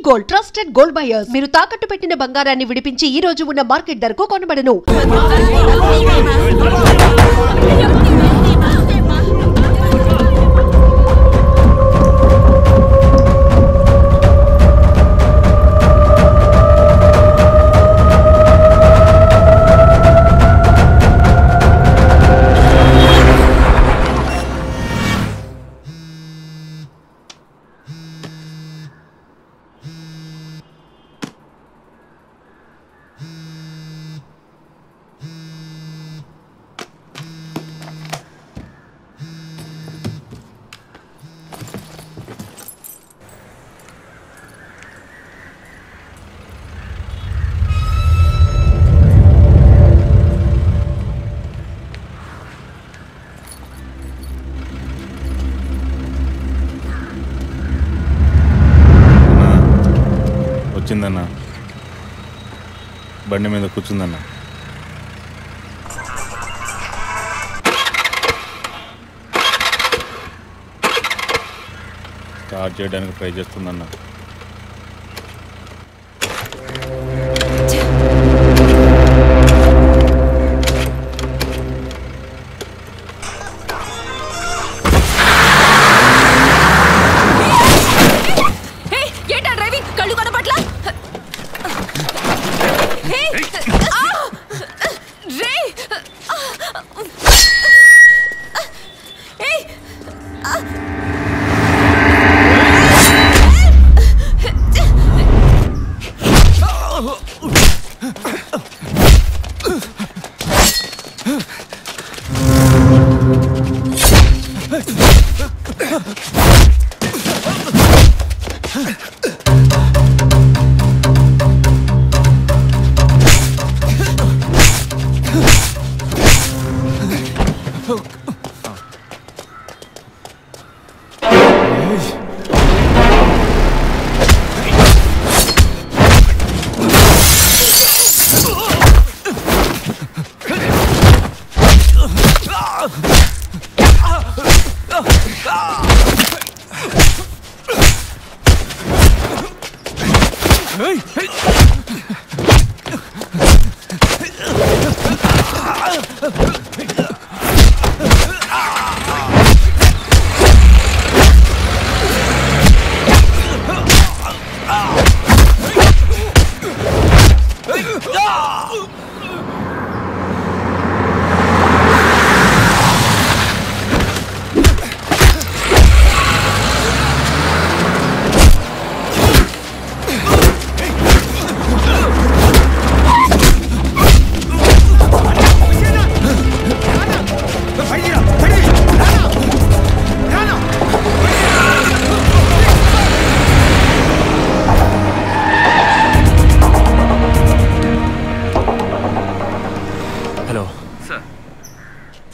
Gold trusted gold buyers. మీరు తాకట్టు పెట్టిన బంగారాన్ని విడిపించి ఈ రోజు ఉన్న మార్కెట్ ధరకు కొనబడను. వచ్చిందన్న, బండి మీద కూర్చుందన్న. స్టార్ట్ చేయడానికి ట్రై చేస్తుందన్న.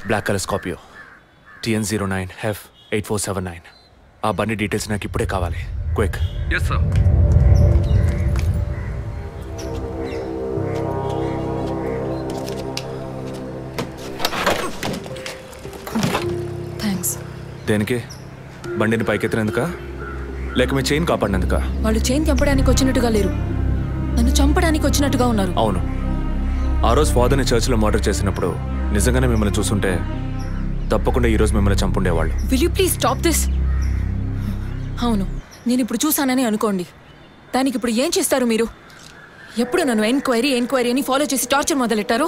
Black colour Scorpio TN09F8479. ఆ బండి డీటెయిల్స్ నాకు ఇప్పుడే కావాలి. క్విక్. Yes sir. థ్యాంక్స్. దేనికి? బండిని పైకెత్తినందుకా లేక మీ చైన్ కాపాడినందుకా? వాళ్ళు చైన్ తెంపడానికి వచ్చినట్టుగా లేరు, నన్ను చంపడానికి వచ్చినట్టుగా ఉన్నారు. అవును, ఆ రోజు ఫాదర్ని చర్చ్లో మర్డర్ చేసినప్పుడు నిజంగానే మిమ్మల్ని చూసుంటే తప్పకుండా ఈరోజు మిమ్మల్ని చంపుండేవాళ్ళు. Will you please stop this? అవును, నేను ఇప్పుడు చూసానని అనుకోండి, దానికి ఇప్పుడు ఏం చేస్తారు మీరు? ఎప్పుడు నన్ను ఎంక్వైరీ అని ఫాలో చేసి టార్చర్ మొదలెట్టారో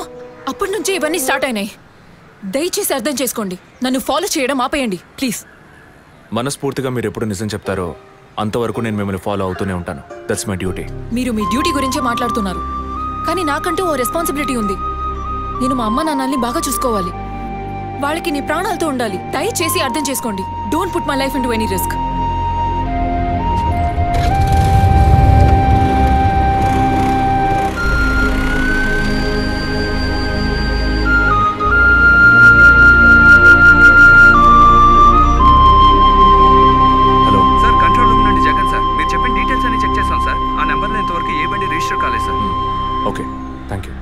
అప్పటి నుంచే ఇవన్నీ స్టార్ట్ అయినాయి. దయచేసి అర్థం చేసుకోండి, నన్ను ఫాలో చేయడం ఆపేయండి ప్లీజ్. మనస్ఫూర్తిగా మీరు ఎప్పుడు నిజం చెప్తారో అంతవరకు నేను మిమ్మల్ని ఫాలో అవుతూనే ఉంటాను. That's my duty. మీరు మీ డ్యూటీ గురించే మాట్లాడుతున్నారు, కానీ నాకంటూ ఓ రెస్పాన్సిబిలిటీ ఉంది. నేను మా అమ్మ నాన్నల్ని బాగా చూసుకోవాలి, వాళ్ళకి నీ ప్రాణాలతో ఉండాలి. దయచేసి అర్థం చేసుకోండి. Don't put my life into any risk. Hello sir, control room నుండి జగన్ సార్. మీరు చెప్పిన డీటెయిల్స్ అన్ని చెక్ చేశాం సార్. ఆ నెంబర్లో ఇంతవరకు ఏ బండి రిజిస్టర్ కాలేదు సార్. Okay, thank you.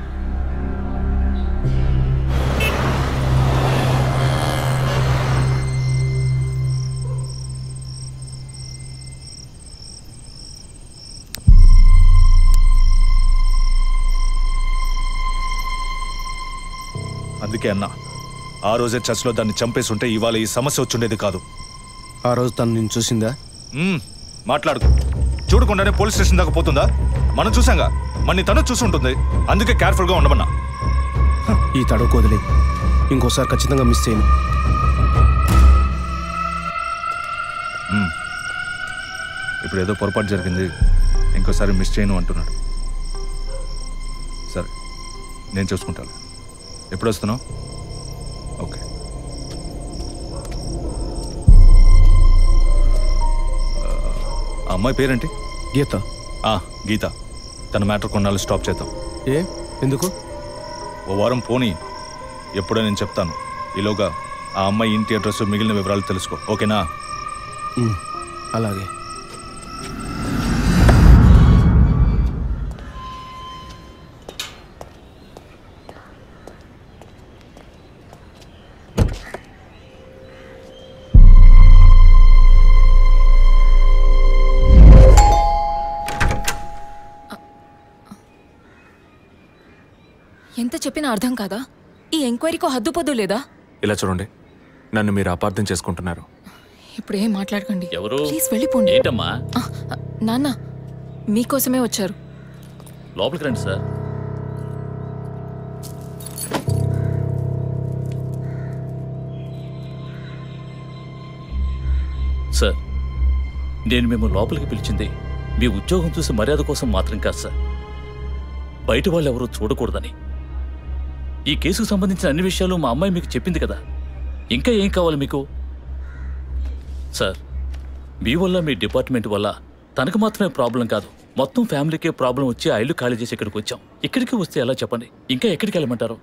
అందుకే అన్నా ఆ రోజే చర్చ్లో దాన్ని చంపేసి ఉంటే ఇవాళ ఈ సమస్య వచ్చుండేది కాదు. ఆ రోజు తను నేను చూసిందా? మాట్లాడుకో. చూడకుండానే పోలీస్ స్టేషన్ దాకా పోతుందా? మనం చూసాంగా, మన తను చూసి ఉంటుంది. అందుకే కేర్ఫుల్గా ఉండమన్నా. ఈ తడవకు వదిలే, ఇంకోసారి ఖచ్చితంగా మిస్ చేయను. ఇప్పుడు ఏదో పొరపాటు జరిగింది, ఇంకోసారి మిస్ చేయను అంటున్నాడు. సరే, నేను చూసుకుంటాను. ఎప్పుడు వస్తున్నావు? ఓకే. ఆ అమ్మాయి పేరేంటి? గీత. గీత. తన మ్యాటర్ కొన్నాళ్ళు స్టాప్ చేద్దాం. ఎందుకు? ఓ వారం పోనీ, ఎప్పుడో నేను చెప్తాను. ఈలోగా ఆ అమ్మాయి ఇంటి అడ్రస్, మిగిలిన వివరాలు తెలుసుకో. ఓకేనా? అలాగే. ఎంత చెప్పినా అర్థం కాదా? ఈ ఎంక్వైరీకో హద్దుపొద్దు లేదా? ఇలా చూడండి, నన్ను మీరు అపార్థం చేసుకుంటున్నారు. ఇప్పుడు ఏం మాట్లాడకండి. ఎవరు? ప్లీజ్ వెళ్ళిపోండి. ఏంటమ్మా? నాన్న మీకోసమే వచ్చారు. లోపలికి రండి సార్. సార్, నేను మిమ్మల్ని లోపలికి పిలిచింది మీ ఉద్యోగం చూసి మర్యాద కోసం మాత్రం కాదు సార్. బయట వాళ్ళు ఎవరూ చూడకూడదని. ఈ కేసుకు సంబంధించిన అన్ని విషయాలు మా అమ్మాయి మీకు చెప్పింది కదా. ఇంకా ఏం కావాలి మీకు? సార్, మీ వల్ల, మీ డిపార్ట్మెంట్ వల్ల తనకు మాత్రమే ప్రాబ్లం కాదు, మొత్తం ఫ్యామిలీకే ప్రాబ్లం వచ్చి ఆ ఇల్లు ఖాళీ చేసి ఇక్కడికి వచ్చాం. ఇక్కడికి వస్తే ఎలా చెప్పండి? ఇంకా ఎక్కడికి వెళ్ళమంటారు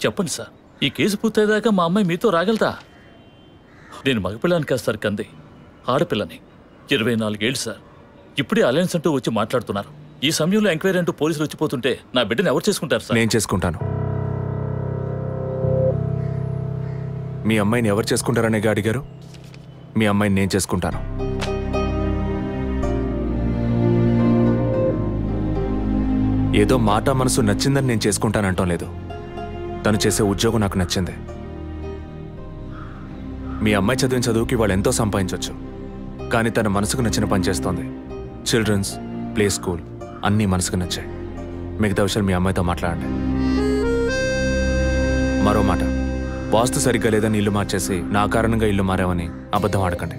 చెప్పండి సార్. ఈ కేసు పూర్తయ్యేదాకా మా అమ్మాయి మీతో రాగలదా? నేను మగపిల్లని కాదు సార్, కంది ఆడపిల్లని. 24 ఏళ్ళు సార్. ఇప్పుడే అలయన్స్ అంటూ వచ్చి మాట్లాడుతున్నారు. ఈ సమయంలో ఎంక్వైరీ అంటూ పోలీసులు వచ్చిపోతుంటే నా బిడ్డను ఎవరు చేసుకుంటారు సార్? నేను చేసుకుంటాను. మీ అమ్మాయిని ఎవరు చేసుకుంటారనే అడిగారు. మీ అమ్మాయిని నేను చేసుకుంటాను. ఏదో మాట మనసు నచ్చిందని నేను చేసుకుంటానంటాం లేదు. తను చేసే ఉద్యోగం నాకు నచ్చింది. మీ అమ్మాయి చదివిన చదువుకి వాళ్ళు ఎంతో సంపాదించవచ్చు, కానీ తన మనసుకు నచ్చిన పని చేస్తోంది. చిల్డ్రన్స్ ప్లే స్కూల్ అన్నీ మనసుకు నచ్చాయి. మిగతా విషయాలు మీ అమ్మాయితో మాట్లాడండి. మరో మాట, వాస్తు సరిగ్గా లేదని ఇల్లు మార్చేసి నా కారణంగా ఇల్లు మారామని అబద్ధం ఆడకండి.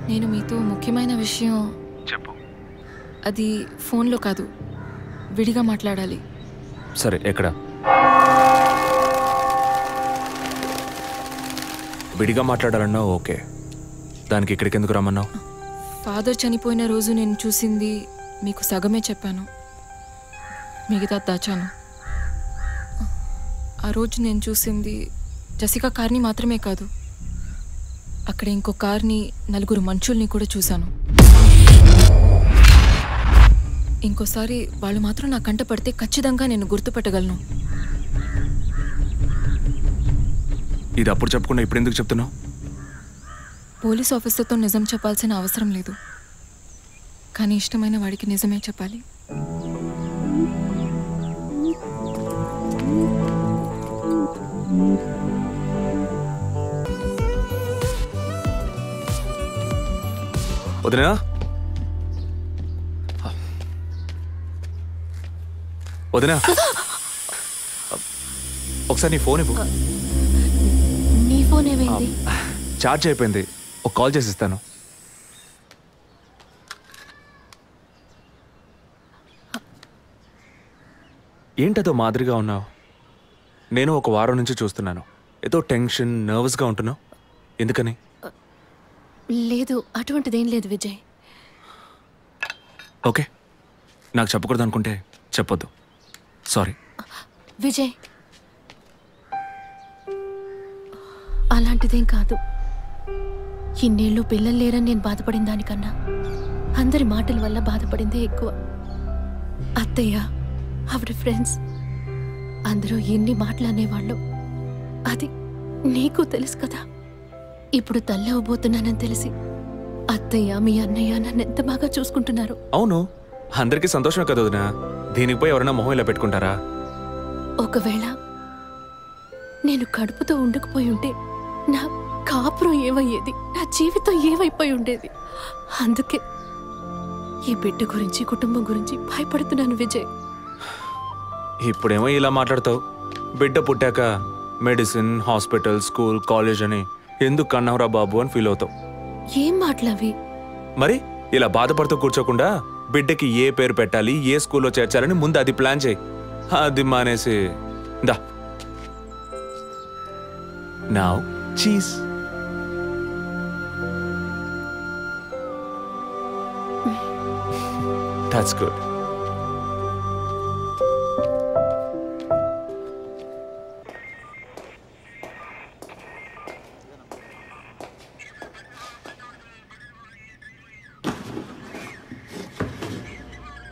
నేను మీతో ముఖ్యమైన విషయం చెప్పు. అది ఫోన్లో కాదు, విడిగా మాట్లాడాలి. సరే, ఎక్కడ? విడిగా మాట్లాడాలన్నా ఓకే. దానికి ఇక్కడికి ఎందుకు రమ్మన్నావు? ఫాదర్ చనిపోయిన రోజు నేను చూసింది మీకు సగమే చెప్పాను, మిగతా దాచాను. ఆ రోజు నేను చూసింది జసికా కార్ని మాత్రమే కాదు, అక్కడ ఇంకో కార్ని, 4 మనుషుల్ని కూడా చూశాను. ఇంకోసారి వాళ్ళు మాత్రం నా కంట పడితే ఖచ్చితంగా నేను గుర్తుపట్టగలను. ఇది అప్పుడు చెప్పకుండా ఇప్పుడు ఎందుకు చెప్తున్నావు? పోలీస్ ఆఫీసర్తో నిజం చెప్పాల్సిన అవసరం లేదు, కానీ ఇష్టమైన వాడికి నిజమే చెప్పాలి. వదినా, వదినా, ఒకసారి నీ ఫోన్ ఇవ్వు. నీ ఫోన్ ఏమైంది? ఛార్జ్ అయిపోయింది, ఒక కాల్ చేసి ఇస్తాను. ఏంటదో మాదిరిగా ఉన్నావు? నేను ఒక వారం నుంచి చూస్తున్నాను, ఏదో టెన్షన్, నర్వస్గా ఉంటున్నావు. ఎందుకని? లేదు, అటువంటిదేం లేదు విజయ్. ఓకే, నాకు చెప్పకూడదు అనుకుంటే చెప్పొద్దు. సారీ. విజయ్, అలాంటిదేం కాదు. ఇన్నేళ్ళు పిల్లలు లేరని నేను బాధపడిన దానికన్నా అందరి మాటల వల్ల బాధపడిందే ఎక్కువ. అత్తయ్య, ఆవిడ ఫ్రెండ్స్ అందరూ ఎన్ని మాటలు అనేవాళ్ళు, అది నీకు తెలుసు కదా. ఇప్పుడు తల్లి అవ్వబోతున్నానని తెలిసి అత్తయ్య, మీ అన్నయ్య నన్ను ఎంత బాగా చూసుకుంటున్నారు. అవును, అందరికీ సంతోషమే కదా వదినా. దీనికి పోయి ఎవరైనా మొహం ఇలా పెట్టుకుంటారా? ఒకవేళ నేను కడుపుతో ఉండకపోయి ఉంటే నా కాపురం ఏమయ్యేది, నా జీవితం ఏమైపోయి ఉండేది. అందుకే ఈ బిడ్డ గురించి, కుటుంబం గురించి భయపడుతున్నాను విజయ్. ఇప్పుడేమో ఇలా మాట్లాడతావు. బిడ్డ పుట్టాక మెడిసిన్, హాస్పిటల్, స్కూల్, కాలేజ్ అని ఎందుకు కన్నావురా బాబు అని ఫీల్ అవుతావు. ఏం మాటలవి? మరి ఇలా బాధపడుతూ కూర్చోకుండా బిడ్డకి ఏ పేరు పెట్టాలి, ఏ స్కూల్లో చేర్చాలని ముందు అది ప్లాన్ చేయి. అది మానేసి దా నౌ చీజ్. That's good.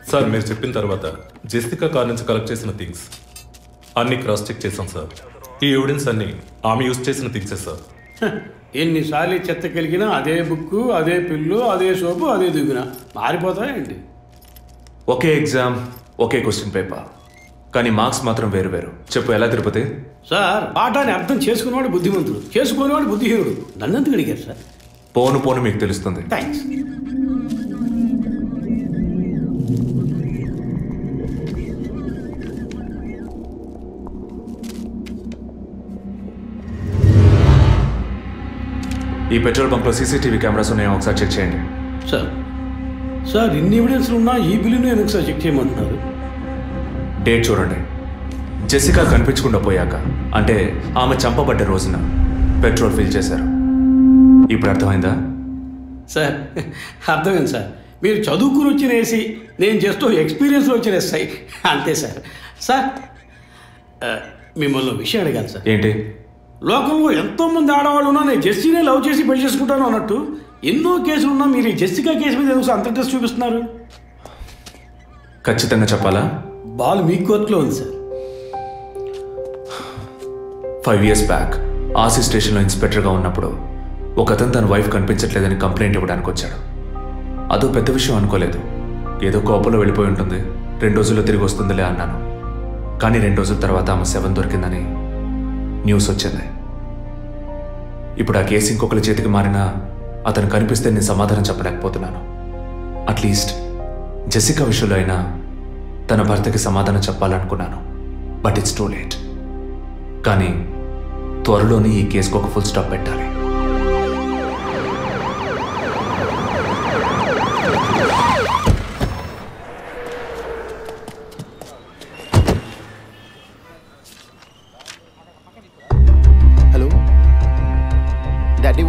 సార్, మీరు చెప్పిన తర్వాత జెసికా కార్ నుంచి కలెక్ట్ చేసిన థింగ్స్ అన్ని క్రాస్ చెక్ చేశాం సార్. ఈ ఎవిడెన్స్ అన్ని ఆమె యూజ్ చేసిన థింగ్సే సార్. ఎన్నిసార్లు చెత్త కలిగినా అదే బుక్కు, అదే పిల్లు, అదే సోపు, అదే దిగున మారిపోతాయండి. ఒకే ఎగ్జామ్, ఒకే క్వశ్చన్ పేపర్, కానీ మార్క్స్ మాత్రం వేరు వేరు. చెప్పు ఎలా తిరుపతి? సార్, పాఠాన్ని అర్థం చేసుకునేవాడు బుద్ధిమంతుడు, చేసుకునేవాడు బుద్ధిహీనుడు. నన్నెందుకు అడిగారు సార్? పోను పోను మీకు తెలుస్తుంది. థ్యాంక్స్. ఈ పెట్రోల్ బంక్లో సీసీటీవీ కెమెరాస్ ఉన్నాయో ఒకసారి చెక్ చేయండి. సార్ సార్ ఇన్ని ఎవిడెన్స్లు ఉన్నా ఈ బిల్లును ఎందుకు సార్ చెక్ చేయమంటున్నారు? డేట్ చూడండి. జెసికా కనిపించకుండా పోయాక, అంటే ఆమె చంపబడ్డ రోజున పెట్రోల్ ఫిల్ చేశారు. ఇప్పుడు అర్థమైందా? సార్ అర్థమైంది సార్. మీరు చదువుకుని వచ్చిన ఏసీ, నేను జస్ట్ ఎక్స్పీరియన్స్లో వచ్చిన ఎస్ఐ, అంతే సార్. సార్ మిమ్మల్ని విషయం అడిగాను సార్. ఏంటి? లోకంలో ఎంతోమంది ఆడవాళ్ళు ఉన్నా నేను జెస్సీనే లవ్ చేసి పెళ్లి చేసుకుంటాను అన్నట్టు ఎన్నో కేసులున్నా మీరు ఈ జెసికా కేసు మీద ఎందుకు అంత ఇంట్రెస్ట్ చూపిస్తున్నారు? ఖచ్చితంగా చెప్పాలా? బాల్ మీ కోర్టులో ఉంది సార్. 5 years బ్యాక్ ఆర్సీ స్టేషన్లో ఇన్స్పెక్టర్గా ఉన్నప్పుడు ఒకతను తన వైఫ్ కనిపించట్లేదని కంప్లైంట్ ఇవ్వడానికి వచ్చాడు. అదో పెద్ద విషయం అనుకోలేదు. ఏదో కోపంలో వెళ్ళిపోయి ఉంటుంది, 2 రోజుల్లో తిరిగి వస్తుందిలే అన్నాను. కానీ 2 రోజుల తర్వాత ఆమె శవం దొరికిందని న్యూస్ వచ్చింది. ఇప్పుడు ఆ కేసు ఇంకొకరి చేతికి మారినా అతను కనిపిస్తే నేను సమాధానం చెప్పలేకపోతున్నాను. అట్లీస్ట్ జెసికా విషయంలో అయినా తన భర్తకి సమాధానం చెప్పాలనుకున్నాను. But it's too late. కానీ త్వరలోనే ఈ కేసుకు ఒక ఫుల్ స్టాప్ పెట్టాలి.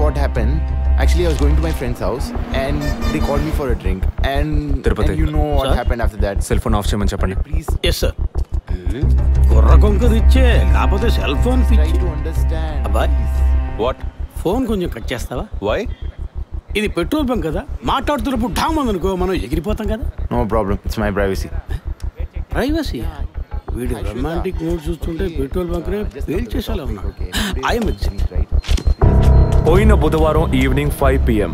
What happened? Actually, I was going to my friend's house and they called me for a drink. And you know what happened after that? Cell phone off చేయమని చెప్పండి. Please. Yes, sir. కుర్ర కొంకది ఇచ్చే, కాకపోతే cell phone పిచ్చి. అబ్బాయ్, what? Phone కొంచెం cut చేస్తావా? Why? ఇది పెట్రోల్ బంక్ కదా, మాట్లాడుతున్నప్పుడు ఢామ్ అనుకో, మనం ఎగిరిపోతాం కదా. No problem. It's my privacy. Privacy? వీడు రొమాంటిక్ మూడ్ చూస్తుంటే పెట్రోల్ బంక్నే ఫెయిల్ చేసేలా ఉన్నాడు. పోయిన బుధవారం ఈవినింగ్ 5 PM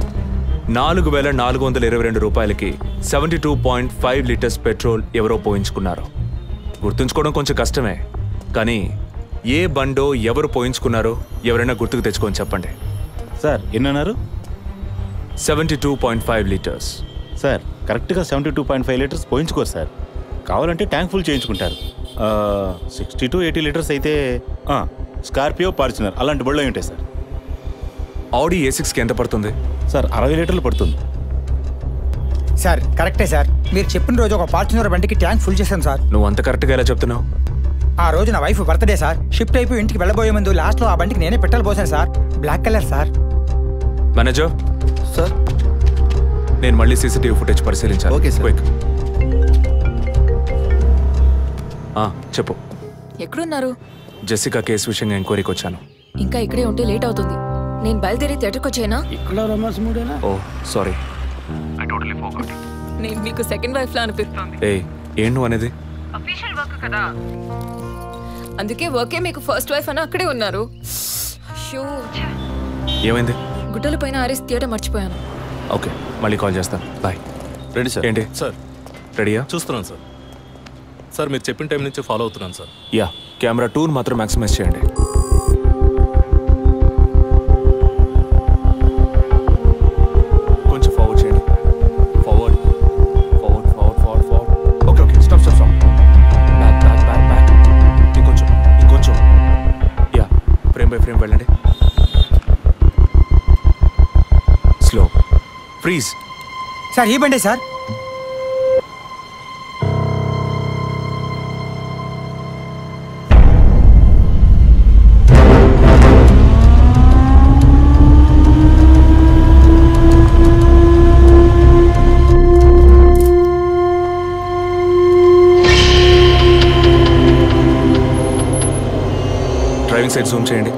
4,422 రూపాయలకి 72.5 లీటర్స్ పెట్రోల్ ఎవరో పోయించుకున్నారు. గుర్తుంచుకోవడం కొంచెం కష్టమే, కానీ ఏ బండో ఎవరు పోయించుకున్నారో ఎవరైనా గుర్తుకు తెచ్చుకొని చెప్పండి. సార్ ఎన్నన్నారు? 72.5 లీటర్స్. సార్ కరెక్ట్గా 72.5 లీటర్స్ పోయించుకోరు సార్. కావాలంటే ట్యాంక్ ఫుల్ చేయించుకుంటారు. 60 to 80 లీటర్స్ అయితే స్కార్పియో, ఫార్చునర్ అలాంటి బళ్ళు ఉంటాయి సార్. ఆడి A6కి ఎంత పడుతుంది? సార్ 60 లీటర్లు పడుతుంది. సార్ కరెక్టే సార్. మీరు చెప్పిన రోజు ఒక ఫార్చునర్ బండికి ట్యాంక్ ఫుల్ చేశాను సార్. నువ్వు అంత కరెక్ట్గా ఎలా చెప్తున్నావు? ఆ రోజు నా వైఫ్ బర్త్డే సార్. షిఫ్ట్ అయిపోయి ఇంటికి వెళ్ళబోయే ముందు లాస్ట్లో ఆ బండికి నేనే పెట్రోల్ పోసాను sir. Black colour sir. Manager sir, నేను మళ్ళీ సీసీటీవీ ఫుటేజ్ పరిశీలించాను. Okay sir. క్విక్. చెప్పు. ఎక్కడున్నారు? జెసికా కేసు విషయంగా ఎంక్వైరీకి వచ్చాను. ఇంకా ఇక్కడే ఉంటే లేట్ అవుతుంది. నేను బయలుదేరి థియేటర్కి వచ్చేనా? ఇక్కడ రొమాన్స్ మూడేనా? ఓ సారీ. నేను మీకు సెకండ్ వైఫ్ లా అనిపిస్తుంది. ఏం నువ్వు అనేది? అఫీషియల్ వర్క్ కదా, అందుకే వర్కే మీకు ఫస్ట్ వైఫ్ అని అక్కడే ఉన్నారు. అయ్యో, ఏమైంది? గుడ్డల పైన ఆరేసి థియేటర్ మర్చిపోయాను. ఓకే, మళ్ళీ కాల్ చేస్తాను. బాయ్. Ready sir. ఏంటి సార్? రెడీయా? చూస్తున్నాను సార్. సార్ మీరు చెప్పిన టైం నుంచి ఫాలో అవుతున్నాను సార్. యా, కెమెరా 2 మాత్రం మ్యాక్సిమైజ్ చేయండి. కొంచెం ఫార్వర్డ్ చేయండి. Forward forward forward forward forward. Okay okay, stop stop stop. Back back back back. ఇంకొంచెం ఇంకొంచెం. యా, ఫ్రేమ్ బై ఫ్రేమ్ వెళ్ళండి. స్లో. ఫ్రీజ్. సార్ ఈ బండి సార్. డ్రైవింగ్ సైడ్ జూమ్ చేయండి.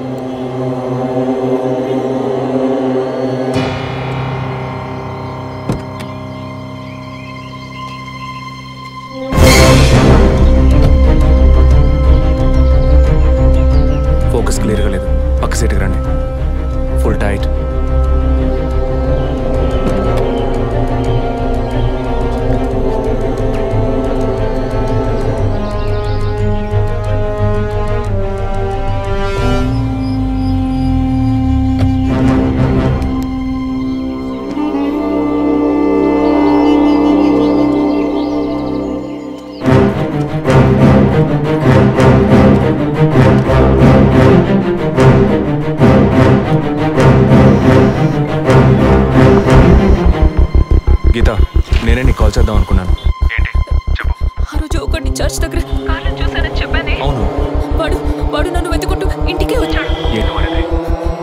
ఫోకస్ క్లియర్గా లేదు. పక్క సీట్కి రండి. Full tight. గీత, నేనే నీకు కాల్ చేద్దాం అనుకున్నాను. ఏంటి చెప్పు. ఆ రోజు ఒకటి చర్చ్ దగ్గర కార్లో చూసానని చెప్పానే. అవును. వాడు నన్ను వెతుకుంటూ ఇంటికే వచ్చాడు.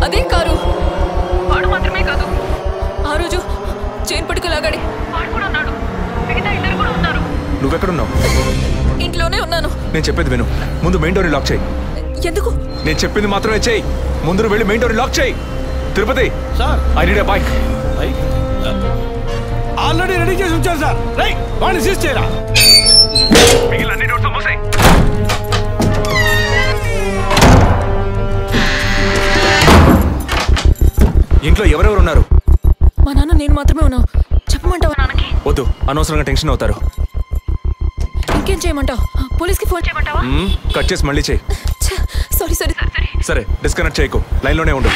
అదే కారు. వాడు మాత్రమే కాదు, ఆ రోజు చైన్ పట్టుకు లాగాడి వాడు కూడా ఉన్నాడు. మిగతా ఇద్దరు కూడా ఉన్నారు. నువ్వెక్కడున్నావు? ఇంట్లోనే ఉన్నాను. నేను చెప్పేది విను. ముందు మెయిన్ డోర్ లాక్ చేయి. ఎందుకు? నేను చెప్పింది మాత్రమే చేయి. ముందు వెళ్ళి మెయిన్ డోర్ లాక్ చేయి. Tirupati sir, I need a bike. Already ready చేసి ఉంచారు సార్. రైట్, వాడిని సీజ్ చేయరా. మిగిలిన అన్ని డోర్స్ మూసేయ్. ఇంట్లో ఎవరెవరు ఉన్నారు? మా నాన్న నేను మాత్రమే ఉన్నావు. చెప్పమంటావా నాన్నకి? వద్దు, అనవసరంగా టెన్షన్ అవుతారు. ఇంకేం చేయమంటావు? పోలీస్కి ఫోన్ చేయమంటావా? కట్ చేసి మళ్ళీ చేయి. సారీ సరే సరే సరే, డిస్కనెక్ట్ చేయకు. లైన్లోనే ఉండు.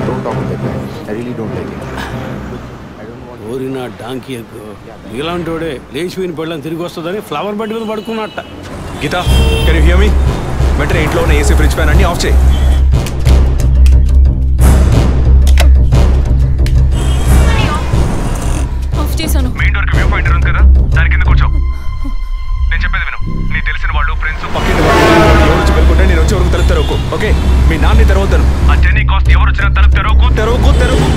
Don't talk like that. I really don't like it. ఓరినా డాంకీ ఎక్కువ. ఇలాంటి వాడే లేచిపోయిన పళ్ళని తిరిగి వస్తుందని ఫ్లవర్ బండి మీద పడుకున్నట్ట. గీత, కెన్ యు హియర్ మీ? వెంటనే ఇంట్లో ఉన్న ఏసీ, ఫ్రిడ్జ్, ఫ్యాన్ అన్ని ఆఫ్ చేయి. ఆఫ్ చేశాను. మెయిన్ డోర్ కి వ్యూ పాయింట్ ఉంది కదా, దాని కింద కూర్చో. నేను చెప్పేది విను. నీ తెలిసిన వాళ్ళు, ఫ్రెండ్స్, పక్కింటి వాళ్ళు ఎవరు వచ్చి పెళ్ళుకుంటే నేను వచ్చే వరకు తలుపు తెరవకు. ఓకే? మీ నాన్ని తెరవద్దాను. ఆ జర్నీ కాస్ట్ ఎవరు వచ్చినా తలుపు తెరవకు తెరవకు తెరవకు.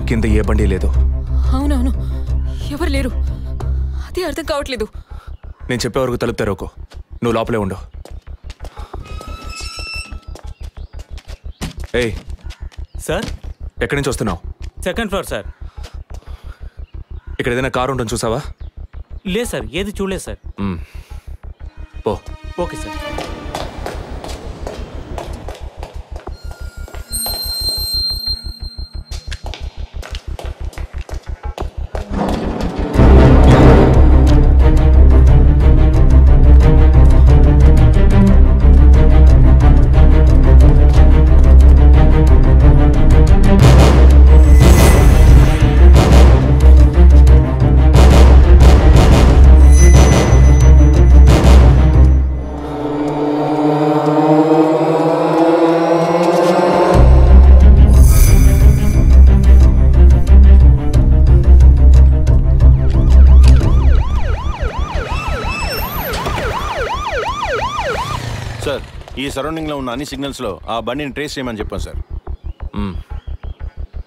కింద ఏ బండి లేదు. అవునవును, ఎవరు లేరు. అదే అర్థం కావట్లేదు. నేను చెప్పే వరకు తలుపు తెరవకు. నువ్వు లోపలే ఉండు. ఏయ్, సార్ ఎక్కడి నుంచి వస్తున్నావు? Second floor sir. ఇక్కడ ఏదైనా కారు ఉంటుంది చూసావా? లేదు సార్, ఏది చూడలేదు సార్. పో. Okay sir. ఈ సరౌండింగ్ లో ఉన్న అన్ని సిగ్నల్స్ లో ఆ బండిని ట్రేస్ చేయమని చెప్పాను సార్.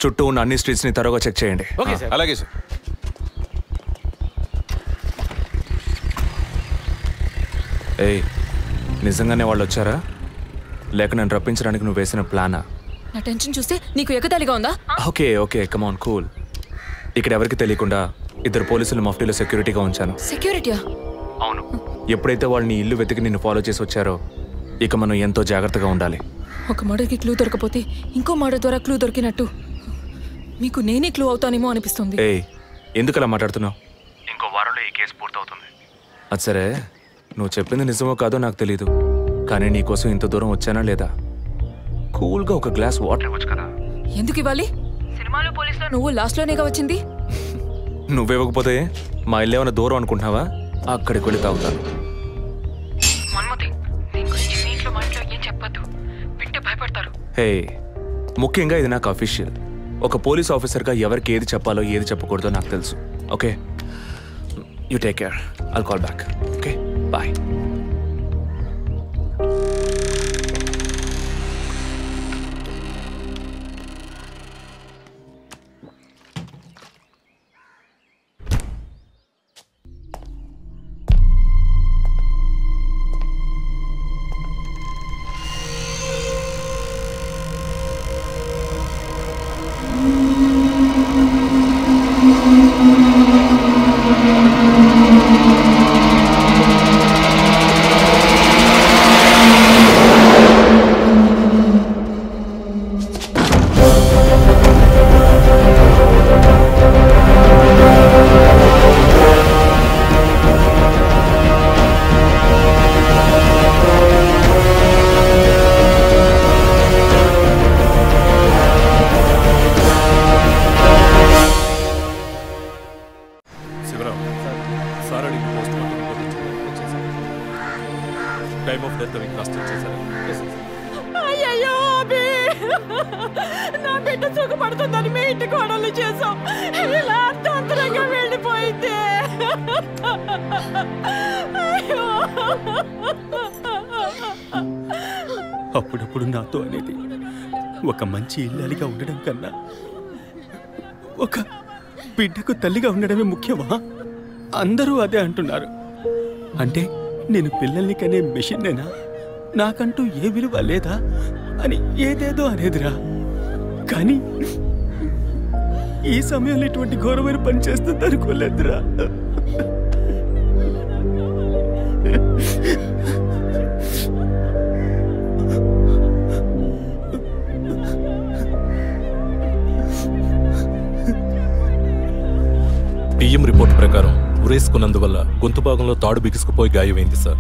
చుట్టూ ఉన్న అన్ని స్ట్రీట్స్ ని త్వరగా చెక్ చేయండి. Okay sir. అలాగే సార్. ఏయ్, నిజంగానే వాళ్ళు వచ్చారా లేక నన్ను రప్పించడానికి నువ్వు వేసిన ప్లానా? నా టెన్షన్ చూస్తే నీకు ఎగతాళిగా ఉందా? Okay okay, come on, cool. ఇక్కడ ఎవరికి తెలియకుండా 2 పోలీసులు మఫ్టీలో సెక్యూరిటీగా ఉంచాను. సెక్యూరిటీయా? అవును. ఎప్పుడైతే వాళ్ళు నీ ఇల్లు వెతికి నిన్ను ఫాలో చేసి వచ్చారో ఇక మనం ఎంతో జాగ్రత్తగా ఉండాలి. ఒక మర్డర్కి క్లూ దొరకపోతే ఇంకో మర్డర్ ద్వారా క్లూ దొరికినట్టు మీకు నేనే క్లూ అవుతానేమో అనిపిస్తుంది. ఏయ్, ఎందుకు అలా మాట్లాడుతున్నావు? ఇంకో వారంలో ఈ కేసు పూర్తవుతుంది. అది సరే, నువ్వు చెప్పింది నిజమో కాదో నాకు తెలీదు, కానీ నీకోసం ఇంత దూరం వచ్చానా లేదా? కూల్గా ఒక గ్లాస్ వాటర్ ఇవ్వచ్చు కదా. ఎందుకు ఇవ్వాలి? సినిమాలో పోలీసులో నువ్వు లాస్ట్లోనేగా వచ్చింది. నువ్వేవ్వకపోతే మా ఇల్లు ఏమైనా దూరం అనుకుంటున్నావా? అక్కడికి వెళ్ళి తాగుతాను. హే, ముఖ్యంగా ఇది నాకు అఫీషియల్. ఒక పోలీస్ ఆఫీసర్గా ఎవరికి ఏది చెప్పాలో ఏది చెప్పకూడదో నాకు తెలుసు. Okay, you take care. I'll call back. Okay, bye. అయ్యయ్యో అభి, నా బిడ్డ సుఖపడుతుందని మీ ఇంటి కోడలు చేసాం, ఇలా అర్థాంతరంగా వెళ్ళిపోయింది. అప్పుడప్పుడు నాతో అనేది ఒక మంచి ఇల్లాలిగా ఉండడం కన్నా ఒక బిడ్డకు తల్లిగా ఉండడమే ముఖ్యమా? అందరూ అదే అంటున్నారు. అంటే నేను పిల్లల్ని కనే మెషిన్నేనా, నాకంటూ ఏ విలువ లేదా అని ఏదేదో అనేదిరా. కానీ ఈ సమయంలో ఇటువంటి ఘోరమైన పని చేస్తుంది అనుకోలేదురా. పిఎం రిపోర్ట్ ప్రకారం ఉరేసుకున్నందువల్ల గొంతు భాగంలో తాడు బిగుసుకుపోయి గాయమైంది సార్.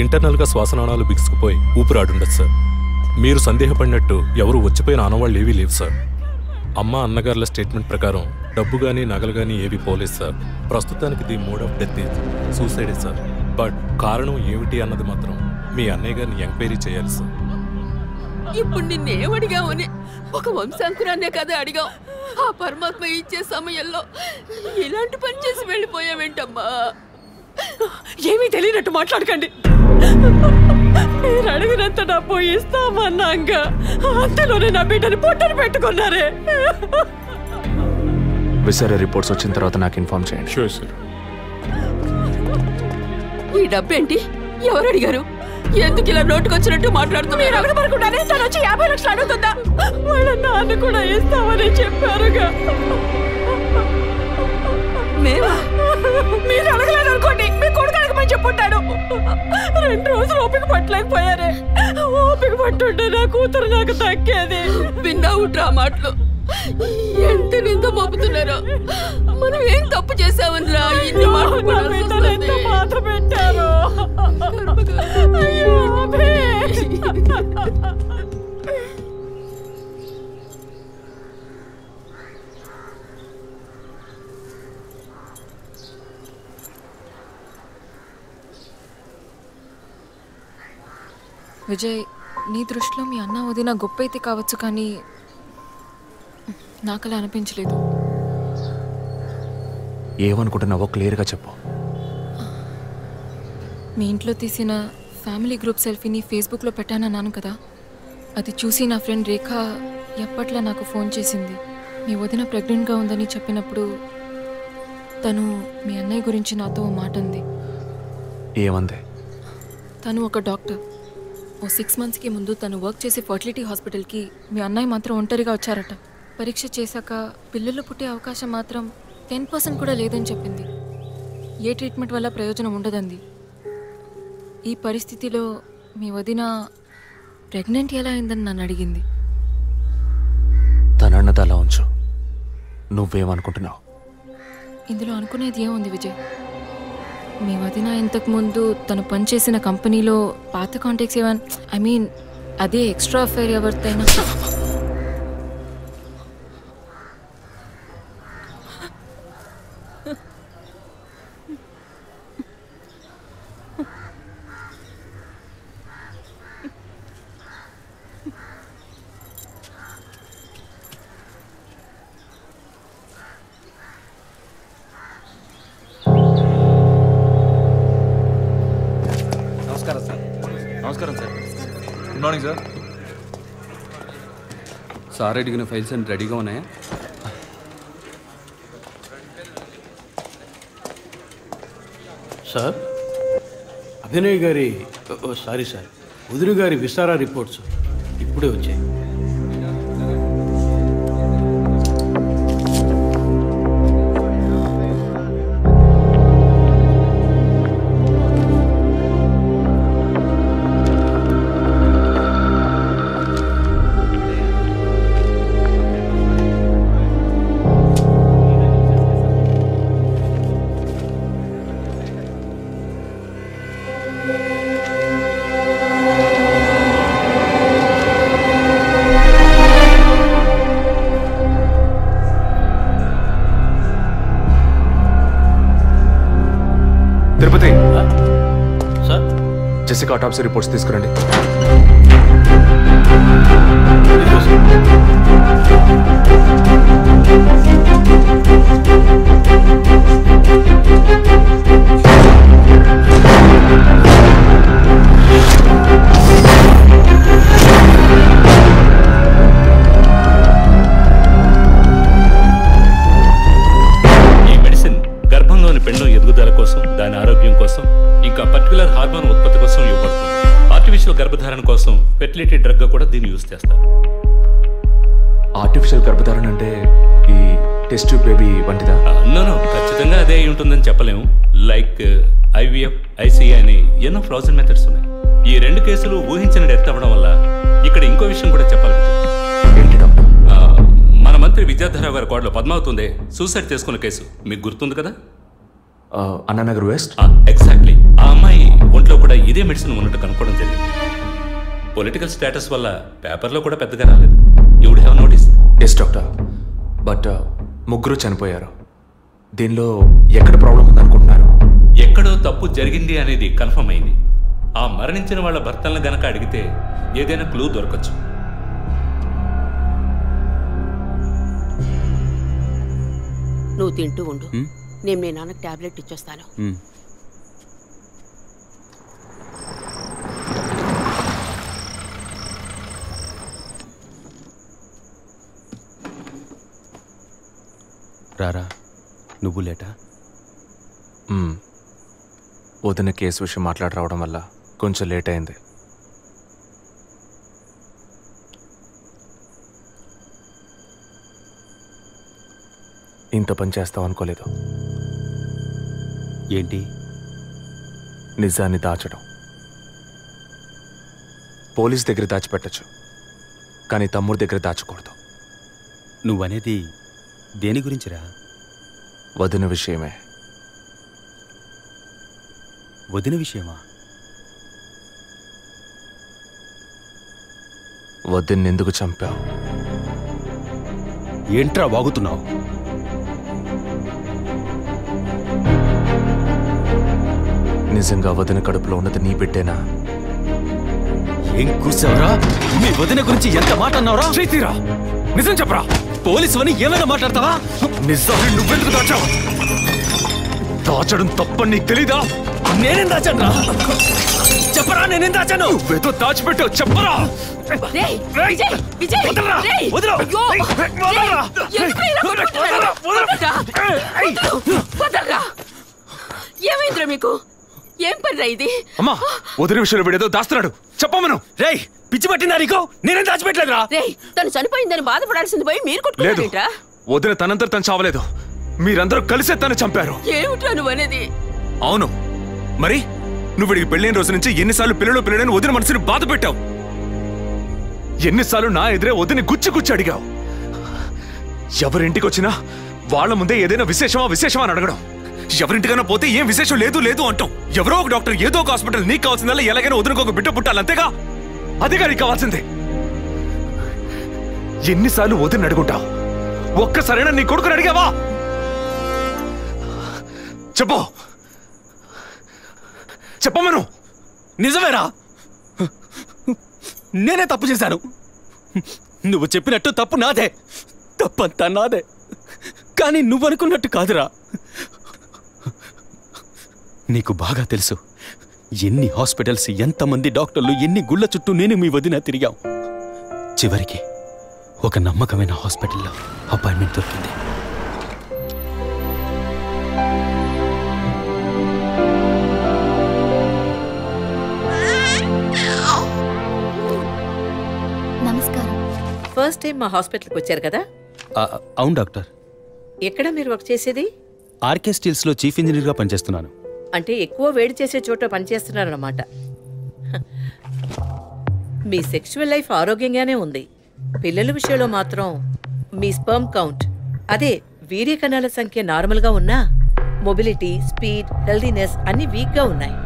ఇంటర్నల్గా శ్వాసనాళాలు బిగుసుకుపోయి ఊపిరాడుండదు సార్. మీరు సందేహపడినట్టు ఎవరు వచ్చిపోయిన ఆనవాళ్ళు ఏవీ లేవు సార్. అమ్మ అన్నగారుల స్టేట్మెంట్ ప్రకారం డబ్బు కానీ నగలు కానీ ఏవి పోలేదు సార్. ప్రస్తుతానికి the mode of death is సూసైడే సార్. బట్ కారణం ఏమిటి అన్నది మాత్రం మీ అన్నయ్య గారిని ఎంక్వైరీ చేయాలి సార్. ఇప్పుడు నిన్నేమడిగామని ఒక వంశాంకురాన్నే కదా అడిగాం. ఆ పరమాత్మ ఇచ్చే సమయంలో ఇలాంటి పని చేసి వెళ్ళిపోయావేంటమ్మా? ఏమీ తెలియనట్టు మాట్లాడకండి. మీరు అడిగినంత డబ్బు ఇస్తామన్నాక అంతలోనే నా బిడ్డని పొట్టను పెట్టుకున్నారే. విసరే రిపోర్ట్స్ వచ్చిన తర్వాత నాకు ఇన్ఫార్మ్ చేయండి. Sure sir. ఈ డబ్బేంటి? ఎవరు అడిగారు? ఎందుకు ఇలా నోటుకొచ్చినట్టు మాట్లాడుతున్నా? మీరు అడగబడకుండానే తను వచ్చి 50 లక్షలు అడుగుతుందా? వాళ్ళ నాన్న కూడా ఇస్తామని చెప్పారుగా. మేమా? మీరు అడగలేదు అనుకోండి, మీ కొడుకు అడగమని చెప్పుంటాడు. 2 రోజులు ఓపిక పట్టలేకపోయారే. ఓపిక పట్టుంటే నా కూతురు నాకు దక్కేది. విన్నావు డ్రా మాటలు ఎంత నింద మోపుతున్నారో. మనం ఏం తప్పు చేసామనిరా ఇన్ని మాటలు ఎంత బాధ పెట్టారు. అయ్యో విజయ్, నీ దృష్టిలో మీ అన్న వదిన గొప్ప అయితే కావచ్చు, కానీ నాకు అలా అనిపించలేదు. ఏమనుకుంటున్నావో క్లియర్గా చెప్పు. మీ ఇంట్లో తీసిన ఫ్యామిలీ గ్రూప్ సెల్ఫీని ఫేస్బుక్లో పెట్టానన్నాను కదా, అది చూసి నా ఫ్రెండ్ రేఖ ఎప్పట్లా నాకు ఫోన్ చేసింది. మీ వదిన ప్రెగ్నెంట్గా ఉందని చెప్పినప్పుడు తను మీ అన్నయ్య గురించి నాతో ఓ మాట అంది. ఏమంది? తను ఒక డాక్టర్. ఓ 6 మంత్స్కి ముందు తను వర్క్ చేసే ఫర్టిలిటీ హాస్పిటల్కి మీ అన్నయ్య మాత్రం ఒంటరిగా వచ్చారట. పరీక్ష చేశాక పిల్లలు పుట్టే అవకాశం మాత్రం 10% కూడా లేదని చెప్పింది. ఏ ట్రీట్మెంట్ వల్ల ప్రయోజనం ఉండదంది. ఈ పరిస్థితిలో మీ వదిన ప్రెగ్నెంట్ ఎలా అయిందని నన్ను అడిగింది. తనన్నది అలా ఉంచు. నువ్వేమనుకుంటున్నావు? ఇందులో అనుకునేది ఏముంది విజయ్? మీ వదిన ఇంతకుముందు తను పనిచేసిన కంపెనీలో పాత కాంటాక్ట్స్ ఏమైనా, అదే ఎక్స్ట్రా అఫైర్ ఎవరితైనా నమస్కారం sir. Good morning sir. Sir అడిగిన ఫైల్స్ అన్ని రెడీగా ఉన్నాయా? సార్, అభినయ్ గారి సారీ సార్, వదిన గారి విసారా రిపోర్ట్స్ ఇప్పుడే వచ్చాయి. తిరుపతి సార్, జెసికా ఆటాప్సీ రిపోర్ట్స్ తీసుకురండి. ఎదుగుదల కోసం, దాని ఆరోగ్యం కోసం, ఇంకా పర్టికులర్ హార్మోన్ ఉత్పత్తి కోసం ఇవ్వబడుతుంది. ఆర్టిఫిషియల్ గర్భధారణ కోసం ఫెర్టిలిటీ డ్రగ్ గా కూడా దీన్ని యూజ్ చేస్తారు. ఆర్టిఫిషియల్ గర్భధారణ అంటే ఈ టెస్ట్ ట్యూబ్ బేబీ వంటిదా? నో, ఖచ్చితంగా అదే అయి ఉంటుందని చెప్పలేము. లైక్ ఐవీఎఫ్, ఐసీఐ అని ఎన్నో ఫ్రోజన్ మెథడ్స్ ఉన్నాయి. ఈ 2 కేసులు ఊహించిన డెత్ అవ్వడం వల్ల ఇక్కడ ఇంకో విషయం కూడా చెప్పాలి. మన మంత్రి విద్యాధరరావు గారి కోడలో పద్మావతుందే సూసైడ్ చేసుకున్న కేసు మీకు గుర్తుంది కదా? అన్నానగర్ వెస్ట్. ఎగ్జాక్ట్లీ. ఆ అమ్మాయి ఒంట్లో కూడా ఇదే మెడిసిన్ ఉన్నట్టు కనుక్కోవడం జరిగింది. పొలిటికల్ స్టేటస్ వల్ల పేపర్లో కూడా పెద్దగా రాలేదు. You would have notice. Yes doctor, but ముగ్గురు చనిపోయారు. దీనిలో ఎక్కడ ప్రాబ్లం ఉందనుకుంటున్నారు? ఎక్కడో తప్పు జరిగింది అనేది కన్ఫర్మ్ అయింది. ఆ మరణించిన వాళ్ళ భర్తలను గనక అడిగితే ఏదైనా క్లూ దొరకచ్చు. నువ్వు తింటూ ఉండు, నేను మీ నాన్నకు టాబ్లెట్ ఇచ్చొస్తాను. రారా, నువ్వు లేటా? వదిన కేసు విషయం మాట్లాడి రావడం వల్ల కొంచెం లేట్ అయింది. ఇంత పని చేస్తావు అనుకోలేదు. ఏంటి? నిజాన్ని దాచడం. పోలీస్ దగ్గర దాచిపెట్టచ్చు, కానీ తమ్ముడి దగ్గర దాచకూడదు. నువ్వనేది దేని గురించిరా? వదిన విషయమే. వదిన విషయమా? వదిన్నెందుకు చంపావు? ఏంట్రా వాగుతున్నావు? నిజంగా వదిన కడుపులో ఉన్నది నీ బిడ్డేనా? ఏం కూర్చావరా? మీ వదిన గురించి ఎంత మాట అన్నావురా? చైతీరా, నిజం చెప్పరా. పోలీసు అని ఏమైనా మాట్లాడతావా? నిజాన్ని నువ్వెందుకు దాచావు? దాచడం తప్పని నీకు తెలీదా? నేనేం దాచానురా? చెప్పరా, నేనేం దాచాను? నువ్వేదో దాచిపెట్టావు, చెప్పరా. ఏమైందిరా మీకు? ఏం పని ఇది? అమ్మా, వదిన విషయంలో వీడేదో దాస్తున్నాడు, చెప్పమను. రేయ్, పిచ్చి పట్టిందా నీకు? నేనేం దాచిపెట్టలేదురా. రేయ్, తను చనిపోయిందని బాధపడాల్సింది పోయి మీరు కొట్టుకున్నారేంట్రా? వదిన తనంతట తను చావలేదు, మీరందరూ కలిసే తను చంపారు. ఏమిట్రా నువ్వు అనేది? అవును, మరి నువ్వు వీడికి పెళ్ళైన రోజు నుంచి ఎన్నిసార్లు పిల్లడని వదిన మనసుని బాధ పెట్టావు? ఎన్నిసార్లు నా ఎదురే వదిని గుచ్చి అడిగావు? ఎవరింటికి వచ్చినా వాళ్ళ ముందే ఏదైనా విశేషమా అని అడగడం. ఎవరింటికైనా పోతే ఏం విశేషం లేదు అంటాం. ఎవరో ఒక డాక్టర్, ఏదో ఒక హాస్పిటల్, నీకు కావాల్సిందల్లా ఎలాగైనా వదినకు ఒక బిడ్డ పుట్టాలి, అంతేగా? అదేగా నీకు కావాల్సిందే. ఎన్నిసార్లు వదిన అడుగుంటావు? ఒక్కసారైనా నీ కొడుకుని అడిగావా? చెప్పమను. నిజమేరా, నేనే తప్పు చేశాను. నువ్వు చెప్పినట్టు తప్పు నాదే, తప్పంతా నాదే. కానీ నువ్వనుకున్నట్టు కాదురా. నీకు బాగా తెలుసు ఎన్ని హాస్పిటల్స్, ఎంతమంది డాక్టర్లు, ఎన్ని గుళ్ళ చుట్టూ నేను మీ వదిన తిరిగాం. చివరికి ఒక నమ్మకమైన హాస్పిటల్లో అపాయింట్మెంట్ దొరికింది. నమస్కారం. ఫస్ట్ టైం మా హాస్పిటల్కి వచ్చారు కదా? అవును డాక్టర్. ఎక్కడ మీరు వర్క్ చేసేది? ఆర్కే స్టీల్స్లో చీఫ్ ఇంజనీర్గా పనిచేస్తున్నాను. అంటే ఎక్కువ వేడి చేసే చోట పనిచేస్తున్నారన్నమాట. మీ సెక్షువల్ లైఫ్ ఆరోగ్యంగానే ఉంది. పిల్లల విషయంలో మాత్రం మీ స్పర్మ్ కౌంట్, అదే వీర్య కణాల సంఖ్య నార్మల్గా ఉన్నా మొబిలిటీ, స్పీడ్, హెల్దీనెస్ అన్ని వీక్గా ఉన్నాయి.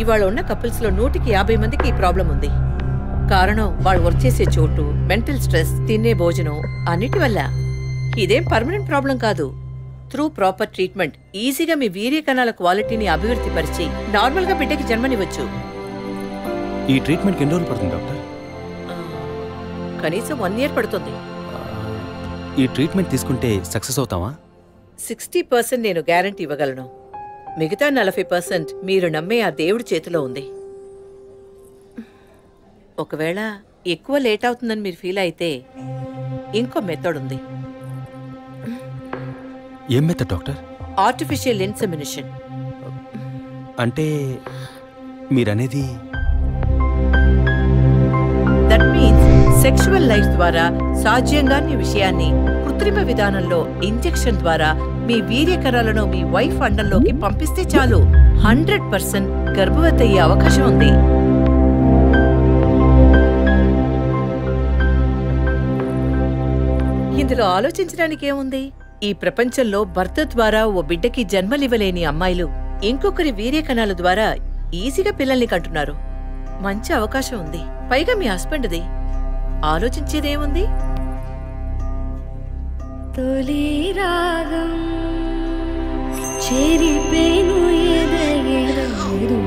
ఇవాళ ఉన్న కపుల్స్లో 150 మందికి ఈ ప్రాబ్లం ఉంది. కారణం వాళ్ళు వర్క్ చేసే చోటు, మెంటల్ స్ట్రెస్, తినే భోజనం అన్నిటి వల్ల. ఇదేం పర్మనెంట్ ప్రాబ్లం కాదు. త్రూ ప్రాపర్ ట్రీట్మెంట్ ఈజీగా మీ వీర్య కణాల క్వాలిటీని అభివృద్ధి పరిచి నార్మల్గా బిడ్డకి జన్మనివ్వచ్చు. ఈ ట్రీట్మెంట్కి ఎన్ని రోజులు పడుతుంది డాక్టర్? కనీసం 1 year పడుతుంది. ఈ ట్రీట్మెంట్ తీసుకుంటే సక్సెస్ అవుతావా? 60% నేను గ్యారంటీ ఇవ్వగలను. మిగతా 40% మీరు నమ్మే ఆ దేవుడి చేతిలో ఉంది. ఒకవేళ ఎక్కువ లేట్ అవుతుందని మీరు ఫీల్ అయితే ఇంకో మెథడ్ ఉంది. ఏం మెథడ్ డాక్టర్? Artificial insemination. అంటే మీరనేది? దట్ మీన్స్ సెక్షువల్ లైఫ్ ద్వారా సాధ్యంగాని విషయాన్ని కృత్రిమ విధానంలో ఇంజెక్షన్ ద్వారా మీ వీర్యకణాలను మీ వైఫ్ అండంలోకి పంపిస్తే చాలు 100% గర్భవతి అయ్యే అవకాశం ఉంది. ఇందులో ఆలోచించడానికి ఏముంది? ఈ ప్రపంచంలో భర్త ద్వారా ఓ బిడ్డకి జన్మలివ్వలేని అమ్మాయిలు ఇంకొకరి వీర్యకణాల ద్వారా ఈజీగా పిల్లల్ని కంటున్నారు. మంచి అవకాశం ఉంది. పైగా మీ హస్బెండ్ది. ఆలోచించేదేముంది? తొలి రాగం చెరిపేను ఎదగెదగెదు